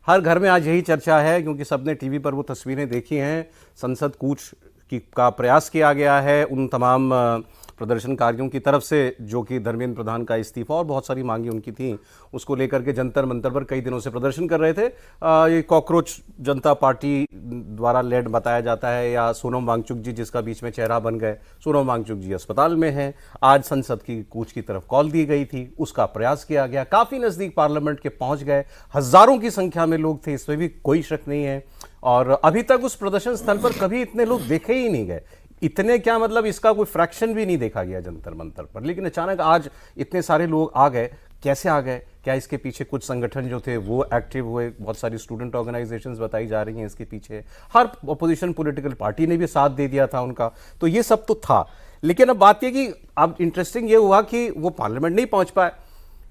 हर घर में आज यही चर्चा है, क्योंकि सबने टीवी पर वो तस्वीरें देखी हैं। संसद कूच का प्रयास किया गया है उन तमाम प्रदर्शनकारियों की तरफ से जो कि धर्मेंद्र प्रधान का इस्तीफा और बहुत सारी मांगी उनकी थी, उसको लेकर के जंतर मंतर पर कई दिनों से प्रदर्शन कर रहे थे। ये कॉकरोच जनता पार्टी द्वारा लेड बताया जाता है, या सोनम वांगचुक जी जिसका बीच में चेहरा बन गए। सोनम वांगचुक जी अस्पताल में हैं। आज संसद की कूच की तरफ कॉल दी गई थी, उसका प्रयास किया गया, काफ़ी नज़दीक पार्लियामेंट के पहुंच गए, हज़ारों की संख्या में लोग थे, इसमें भी कोई शक नहीं है। और अभी तक उस प्रदर्शन स्थल पर कभी इतने लोग देखे ही नहीं गए। इतने क्या मतलब, इसका कोई फ्रैक्शन भी नहीं देखा गया जंतर मंतर पर। लेकिन अचानक आज इतने सारे लोग आ गए, कैसे आ गए? क्या इसके पीछे कुछ संगठन जो थे वो एक्टिव हुए? बहुत सारी स्टूडेंट ऑर्गेनाइजेशंस बताई जा रही हैं इसके पीछे। हर अपोजिशन पॉलिटिकल पार्टी ने भी साथ दे दिया था उनका। तो ये सब तो था, लेकिन अब बात ये कि अब इंटरेस्टिंग ये हुआ कि वो पार्लियामेंट नहीं पहुंच पाए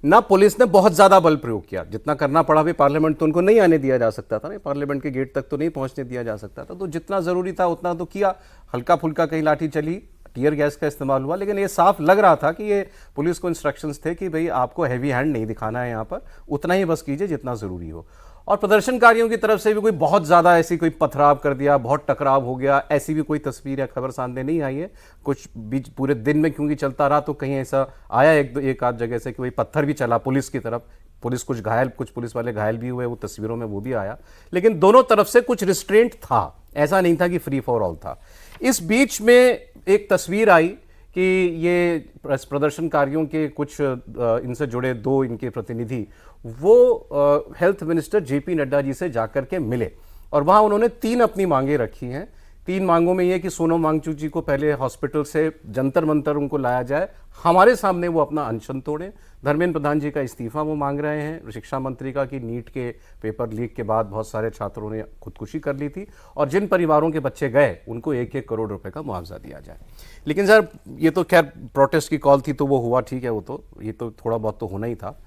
ना। पुलिस ने बहुत ज्यादा बल प्रयोग किया, जितना करना पड़ा भी। पार्लियामेंट तो उनको नहीं आने दिया जा सकता था ना, पार्लियामेंट के गेट तक तो नहीं पहुंचने दिया जा सकता था। तो जितना जरूरी था उतना तो किया। हल्का फुल्का कहीं लाठी चली, टीयर गैस का इस्तेमाल हुआ, लेकिन ये साफ लग रहा था कि ये पुलिस को इंस्ट्रक्शंस थे कि भाई आपको हैवी हैंड नहीं दिखाना है, यहाँ पर उतना ही बस कीजिए जितना जरूरी हो। और प्रदर्शनकारियों की तरफ से भी कोई बहुत ज़्यादा ऐसी कोई पथराव कर दिया, बहुत टकराव हो गया, ऐसी भी कोई तस्वीर या खबर सामने नहीं आई है। कुछ बीच पूरे दिन में क्योंकि चलता रहा तो कहीं ऐसा आया एक आध जगह से कि भाई पत्थर भी चला पुलिस की तरफ। पुलिस कुछ घायल, कुछ पुलिस वाले घायल भी हुए, वो तस्वीरों में वो भी आया। लेकिन दोनों तरफ से कुछ रिस्ट्रेंट था, ऐसा नहीं था कि फ्री फॉर ऑल था। इस बीच में एक तस्वीर आई कि ये प्रदर्शनकारियों के कुछ इनसे जुड़े दो इनके प्रतिनिधि वो health minister JP Nadda ji से जाकर के मिले, और वहाँ उन्होंने 3 अपनी मांगे रखी हैं। 3 मांगों में ये कि सोनम वांगचुक जी को पहले हॉस्पिटल से जंतर मंतर उनको लाया जाए, हमारे सामने वो अपना अनशन तोड़ें। धर्मेंद्र प्रधान जी का इस्तीफा वो मांग रहे हैं। शिक्षा मंत्री का कि नीट के पेपर लीक के बाद बहुत सारे छात्रों ने खुदकुशी कर ली थी, और जिन परिवारों के बच्चे गए उनको 1-1 करोड़ रुपए का मुआवजा दिया जाए। लेकिन सर ये तो खैर प्रोटेस्ट की कॉल थी तो वो हुआ, ठीक है, वो तो ये तो थोड़ा बहुत तो होना ही था।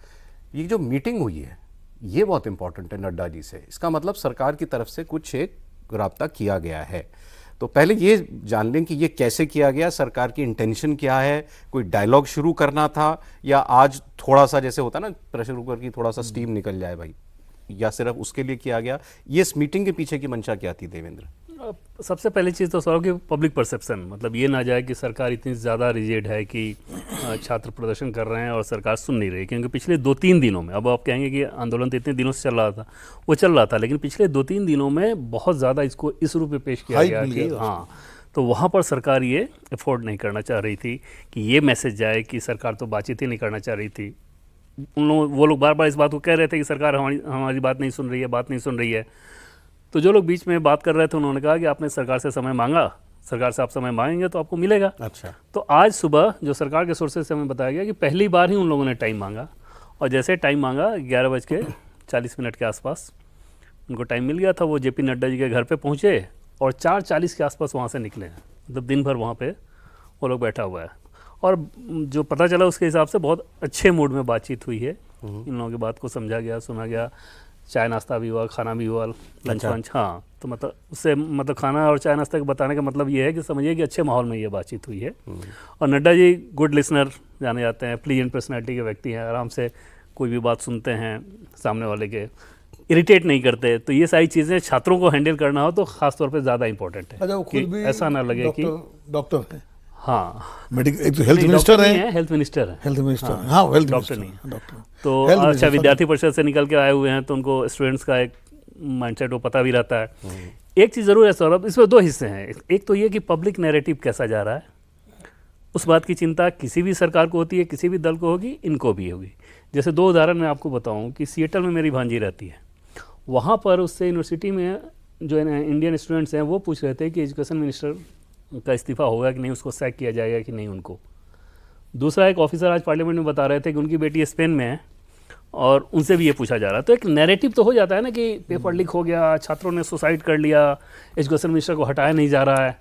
ये जो मीटिंग हुई है ये बहुत इंपॉर्टेंट है नड्डा जी से। इसका मतलब सरकार की तरफ से कुछ एक राब्ता किया गया है। तो पहले ये जान लें कि ये कैसे किया गया, सरकार की इंटेंशन क्या है। कोई डायलॉग शुरू करना था, या आज थोड़ा सा जैसे होता ना प्रेशर कुकर की थोड़ा सा स्टीम निकल जाए भाई, या सिर्फ उसके लिए किया गया? ये इस मीटिंग के पीछे की मंशा क्या थी देवेंद्र? सबसे पहली चीज़ तो सौरभ की पब्लिक परसेप्शन, मतलब ये ना जाए कि सरकार इतनी ज़्यादा रिजिड है कि छात्र प्रदर्शन कर रहे हैं और सरकार सुन नहीं रही। क्योंकि पिछले 2-3 दिनों में, अब आप कहेंगे कि आंदोलन तो इतने दिनों से चल रहा था, वो चल रहा था, लेकिन पिछले 2-3 दिनों में बहुत ज़्यादा इसको इस रूप में पेश किया गया कि हाँ, तो वहाँ पर सरकार ये अफोर्ड नहीं करना चाह रही थी कि ये मैसेज जाए कि सरकार तो बातचीत ही नहीं करना चाह रही थी। वो लोग बार बार इस बात को कह रहे थे कि सरकार हमारी बात नहीं सुन रही है, बात नहीं सुन रही है। तो जो लोग बीच में बात कर रहे थे उन्होंने कहा कि आपने सरकार से समय मांगा, सरकार से आप समय मांगेंगे तो आपको मिलेगा। अच्छा। तो आज सुबह जो सरकार के सोर्सेज से हमें बताया गया कि पहली बार ही उन लोगों ने टाइम मांगा, और जैसे टाइम मांगा 11:40 के आसपास उनको टाइम मिल गया था। वो जेपी नड्डा जी के घर पे पहुँचे और 4:40 के आसपास वहाँ से निकले। मतलब दिन भर वहाँ पे वो लोग बैठा हुआ है, और जो पता चला उसके हिसाब से बहुत अच्छे मूड में बातचीत हुई है। इन लोगों की बात को समझा गया, सुना गया, चाय नाश्ता भी हुआ, खाना भी हुआ, लंच वंच। हाँ, तो मतलब उससे मतलब खाना और चाय नाश्ता के बताने का मतलब ये है कि समझिए कि अच्छे माहौल में ये बातचीत हुई है। और नड्डा जी गुड लिसनर जाने जाते हैं, प्लीजेंट पर्सनैलिटी के व्यक्ति हैं, आराम से कोई भी बात सुनते हैं, सामने वाले के इरिटेट नहीं करते। तो ये सारी चीज़ें छात्रों को हैंडल करना हो तो खासतौर पर ज़्यादा इंपॉर्टेंट है। अच्छा, कि ऐसा ना लगे कि डॉक्टर है। हाँ, मेडिकल, एक तो हेल्थ मिनिस्टर है, हेल्थ मिनिस्टर है, हेल्थ मिनिस्टर, हाँ हेल्थ डॉक्टर नहीं, डॉक्टर। तो अच्छा विद्यार्थी परिषद से निकल के आए हुए हैं, तो उनको स्टूडेंट्स का एक माइंडसेट वो पता भी रहता है। एक चीज़ ज़रूर है सौरभ, इसमें 2 हिस्से हैं। एक तो ये कि पब्लिक नैरेटिव कैसा जा रहा है, उस बात की चिंता किसी भी सरकार को होती है, किसी भी दल को होगी, इनको भी होगी। जैसे 2 उदाहरण मैं आपको बताऊँ कि सिएटल में मेरी भांजी रहती है, वहाँ पर उससे यूनिवर्सिटी में जो इंडियन स्टूडेंट्स हैं वो पूछ रहे थे कि एजुकेशन मिनिस्टर का इस्तीफा होगा कि नहीं, उसको सैक किया जाएगा कि नहीं उनको। दूसरा एक ऑफिसर आज पार्लियामेंट में बता रहे थे कि उनकी बेटी स्पेन में है, और उनसे भी ये पूछा जा रहा है। तो एक नैरेटिव तो हो जाता है ना कि पेपर लीक हो गया, छात्रों ने सुसाइड कर लिया, एजुकेशन मिनिस्टर को हटाया नहीं जा रहा है,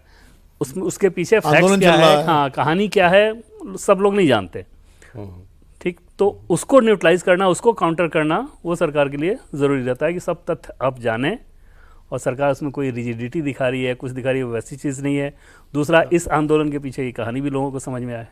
उसके पीछे फैक्ट्स क्या है, हाँ कहानी क्या है, सब लोग नहीं जानते। ठीक, तो उसको न्यूट्रलाइज करना, उसको काउंटर करना वो सरकार के लिए ज़रूरी रहता है कि सब तथ्य आप जाने, और सरकार उसमें कोई रिजिडिटी दिखा रही है, कुछ दिखा रही है, वैसी चीज़ नहीं है। दूसरा, इस आंदोलन के पीछे की कहानी भी लोगों को समझ में आए।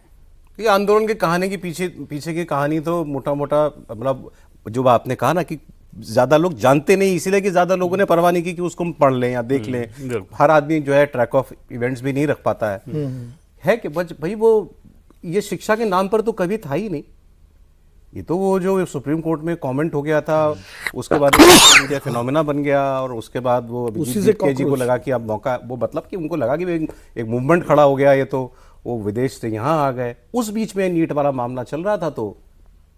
ये आंदोलन की कहानी की पीछे की कहानी तो मोटा मोटा मतलब जो आपने कहा ना कि ज़्यादा लोग जानते नहीं, इसीलिए कि ज़्यादा लोगों ने परवाह नहीं की कि उसको हम पढ़ लें या देख लें। बिल्कुल। हर आदमी जो है ट्रैक ऑफ इवेंट्स भी नहीं रख पाता है कि भाई वो ये शिक्षा के नाम पर तो कभी था ही नहीं। ये तो वो जो सुप्रीम कोर्ट में कमेंट हो गया था, उसके बाद मीडिया फिनोमेना बन गया, और उसके बाद वो उसी से केजी को लगा कि अब मौका, वो मतलब कि उनको लगा कि एक मूवमेंट खड़ा हो गया, ये तो वो विदेश से यहाँ आ गए। उस बीच में नीट वाला मामला चल रहा था, तो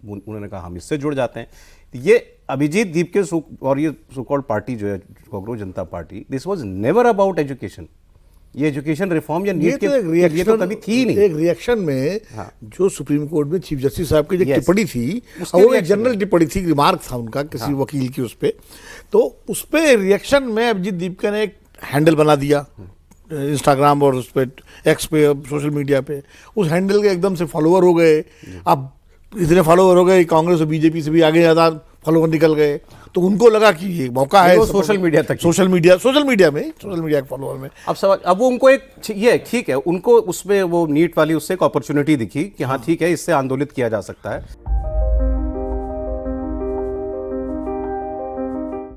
उन्होंने कहा हम इससे जुड़ जाते हैं। ये अभिजीत दीप के और ये सो कॉल्ड पार्टी जो है कांग्रेस जनता party, this was never about education. ये एजुकेशन रिफॉर्म या नीट के ये तो कभी थी ही नहीं। एक रिएक्शन में जो सुप्रीम कोर्ट में चीफ जस्टिस साहब की जो टिप्पणी थी, उसके वो एक जनरल टिप्पणी थी, रिमार्क था उनका किसी वकील की, उस पे तो उस पे रिएक्शन में अभिजीत दीपका ने एक हैंडल बना दिया इंस्टाग्राम और उस पे एक्स पे, सोशल मीडिया पे। उस हैंडल के एकदम से फॉलोअर हो गए। अब इतने फॉलोअर हो गए, कांग्रेस और बीजेपी से भी आगे ज़्यादा फॉलोअर निकल गए, तो उनको लगा कि ये मौका है। सोशल मीडिया तक, सोशल मीडिया के फॉलोअर में अब सवाल, अब वो उनको एक ये ठीक है, उनको उसमें वो नीट वाली उससे एक अपॉर्चुनिटी दिखी कि हाँ ठीक है, इससे आंदोलित किया जा सकता है।